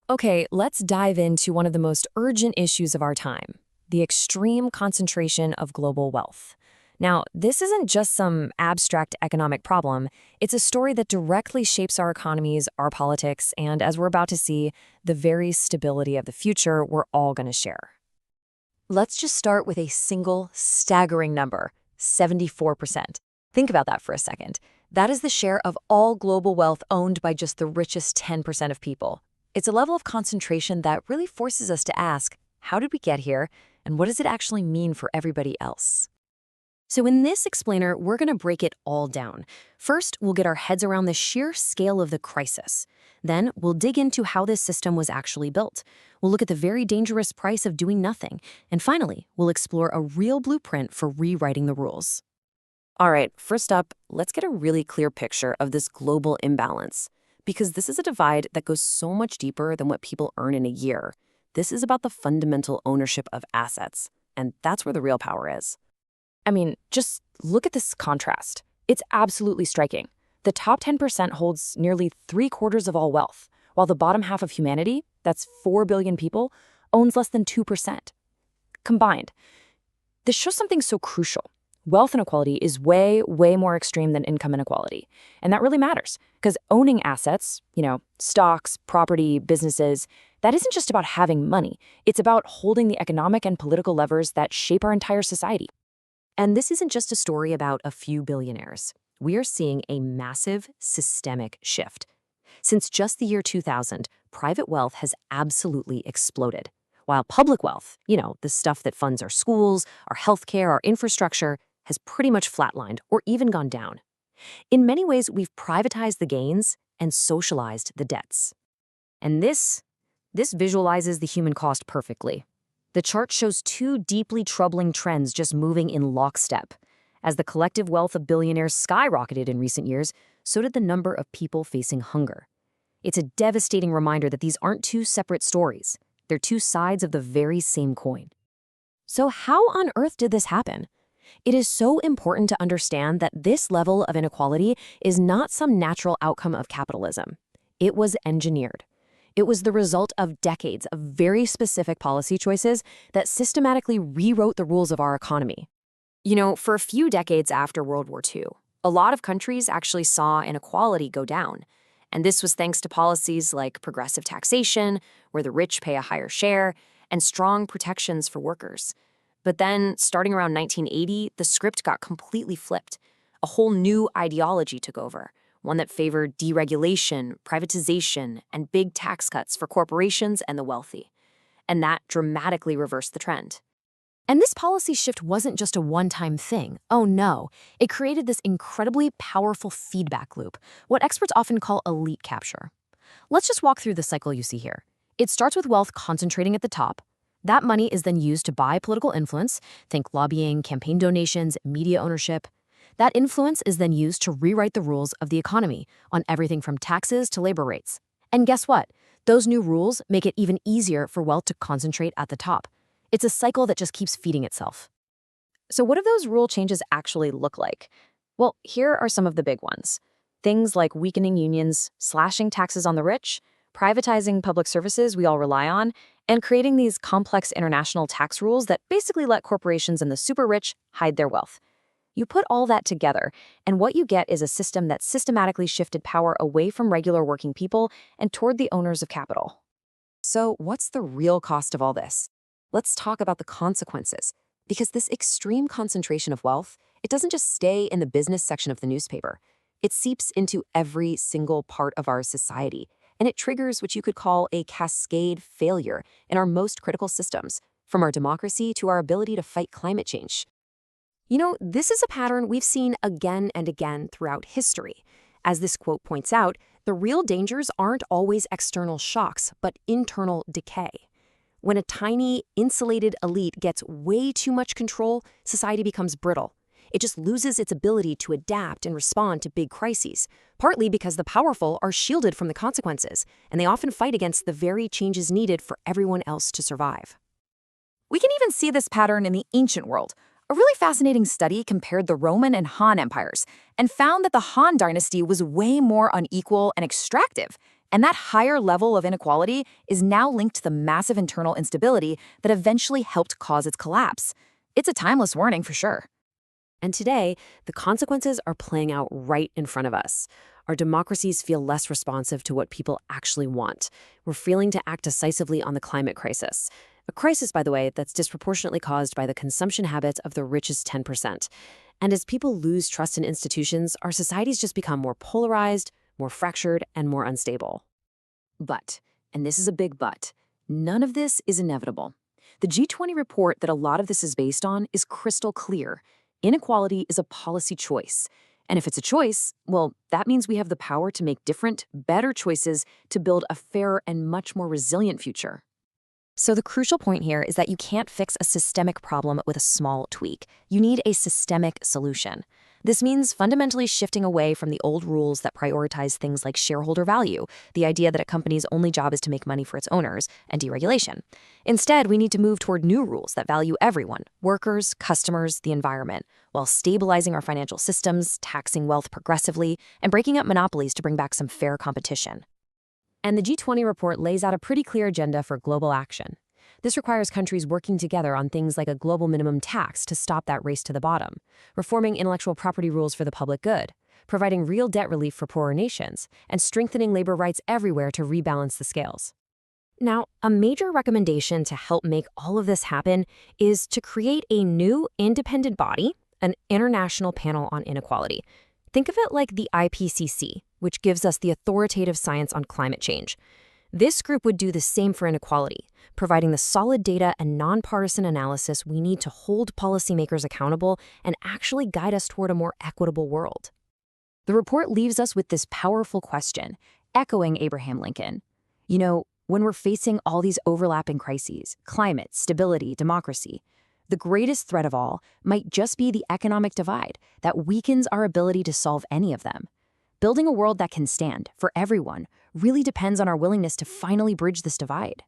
Okay, let's dive into one of the most urgent issues of our time, the extreme concentration of global wealth. Now, this isn't just some abstract economic problem, it's a story that directly shapes our economies, our politics, and as we're about to see, the very stability of the future we're all going to share. Let's just start with a single staggering number, 74%. Think about that for a second. That is the share of all global wealth owned by just the richest 10% of people. It's a level of concentration that really forces us to ask, how did we get here, and what does it actually mean for everybody else? So in this explainer, we're going to break it all down. First, we'll get our heads around the sheer scale of the crisis. Then, we'll dig into how this system was actually built. We'll look at the very dangerous price of doing nothing. And finally, we'll explore a real blueprint for rewriting the rules. All right, first up, let's get a really clear picture of this global imbalance. Because this is a divide that goes so much deeper than what people earn in a year. This is about the fundamental ownership of assets. And that's where the real power is. I mean, just look at this contrast. It's absolutely striking. The top 10% holds nearly 3/4 of all wealth, while the bottom half of humanity, that's 4 billion people, owns less than 2%. Combined, this shows something so crucial. Wealth inequality is way, way more extreme than income inequality. And that really matters, because owning assets, stocks, property, businesses, that isn't just about having money. It's about holding the economic and political levers that shape our entire society. And this isn't just a story about a few billionaires. We are seeing a massive systemic shift. Since just the year 2000, private wealth has absolutely exploded, while public wealth, the stuff that funds our schools, our healthcare, our infrastructure, has pretty much flatlined or even gone down. In many ways, we've privatized the gains and socialized the debts. And this visualizes the human cost perfectly. The chart shows two deeply troubling trends just moving in lockstep. As the collective wealth of billionaires skyrocketed in recent years, so did the number of people facing hunger. It's a devastating reminder that these aren't two separate stories. They're two sides of the very same coin. So how on earth did this happen? It is so important to understand that this level of inequality is not some natural outcome of capitalism. It was engineered. It was the result of decades of very specific policy choices that systematically rewrote the rules of our economy. For a few decades after World War II, a lot of countries actually saw inequality go down. And this was thanks to policies like progressive taxation, where the rich pay a higher share, and strong protections for workers. But then, starting around 1980, the script got completely flipped. A whole new ideology took over. One that favored deregulation, privatization, and big tax cuts for corporations and the wealthy. And that dramatically reversed the trend. And this policy shift wasn't just a one-time thing. Oh no, it created this incredibly powerful feedback loop, what experts often call elite capture. Let's just walk through the cycle you see here. It starts with wealth concentrating at the top. That money is then used to buy political influence, think lobbying, campaign donations, media ownership. That influence is then used to rewrite the rules of the economy on everything from taxes to labor rates. And guess what? Those new rules make it even easier for wealth to concentrate at the top. It's a cycle that just keeps feeding itself. So what do those rule changes actually look like? Well, here are some of the big ones. Things like weakening unions, slashing taxes on the rich, privatizing public services we all rely on, and creating these complex international tax rules that basically let corporations and the super rich hide their wealth. You put all that together, and what you get is a system that systematically shifted power away from regular working people and toward the owners of capital. So what's the real cost of all this? Let's talk about the consequences. Because this extreme concentration of wealth, it doesn't just stay in the business section of the newspaper. It seeps into every single part of our society, and it triggers what you could call a cascade failure in our most critical systems, from our democracy to our ability to fight climate change. This is a pattern we've seen again and again throughout history. As this quote points out, the real dangers aren't always external shocks, but internal decay. When a tiny, insulated elite gets way too much control, society becomes brittle. It just loses its ability to adapt and respond to big crises, partly because the powerful are shielded from the consequences, and they often fight against the very changes needed for everyone else to survive. We can even see this pattern in the ancient world. A really fascinating study compared the Roman and Han empires and found that the Han dynasty was way more unequal and extractive, And that higher level of inequality is now linked to the massive internal instability that eventually helped cause its collapse. It's a timeless warning for sure. And today, the consequences are playing out right in front of us. Our democracies feel less responsive to what people actually want. We're failing to act decisively on the climate crisis. A crisis, by the way, that's disproportionately caused by the consumption habits of the richest 10%. And as people lose trust in institutions, our societies just become more polarized, more fractured, and more unstable. But, and this is a big but, none of this is inevitable. The G20 report that a lot of this is based on is crystal clear. Inequality is a policy choice. And if it's a choice, well, that means we have the power to make different, better choices to build a fairer and much more resilient future. So the crucial point here is that you can't fix a systemic problem with a small tweak. You need a systemic solution. This means fundamentally shifting away from the old rules that prioritize things like shareholder value, the idea that a company's only job is to make money for its owners, and deregulation. Instead, we need to move toward new rules that value everyone, workers, customers, the environment, while stabilizing our financial systems, taxing wealth progressively, and breaking up monopolies to bring back some fair competition. And the G20 report lays out a pretty clear agenda for global action. This requires countries working together on things like a global minimum tax to stop that race to the bottom, reforming intellectual property rules for the public good, providing real debt relief for poorer nations, and strengthening labor rights everywhere to rebalance the scales. Now, a major recommendation to help make all of this happen is to create a new independent body, an international panel on inequality. Think of it like the IPCC, which gives us the authoritative science on climate change. This group would do the same for inequality, providing the solid data and nonpartisan analysis we need to hold policymakers accountable and actually guide us toward a more equitable world. The report leaves us with this powerful question, echoing Abraham Lincoln. You know, when we're facing all these overlapping crises, climate, stability, democracy, the greatest threat of all might just be the economic divide that weakens our ability to solve any of them. Building a world that can stand for everyone really depends on our willingness to finally bridge this divide.